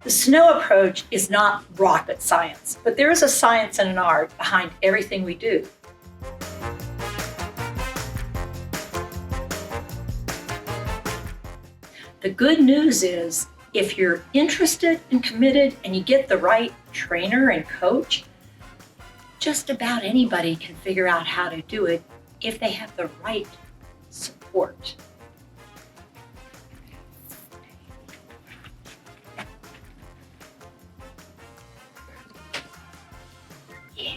The snow approach is not rocket science, but there is a science and an art behind everything we do. The good news is, if you're interested and committed and you get the right trainer and coach, just about anybody can figure out how to do it if they have the right support. Yeah.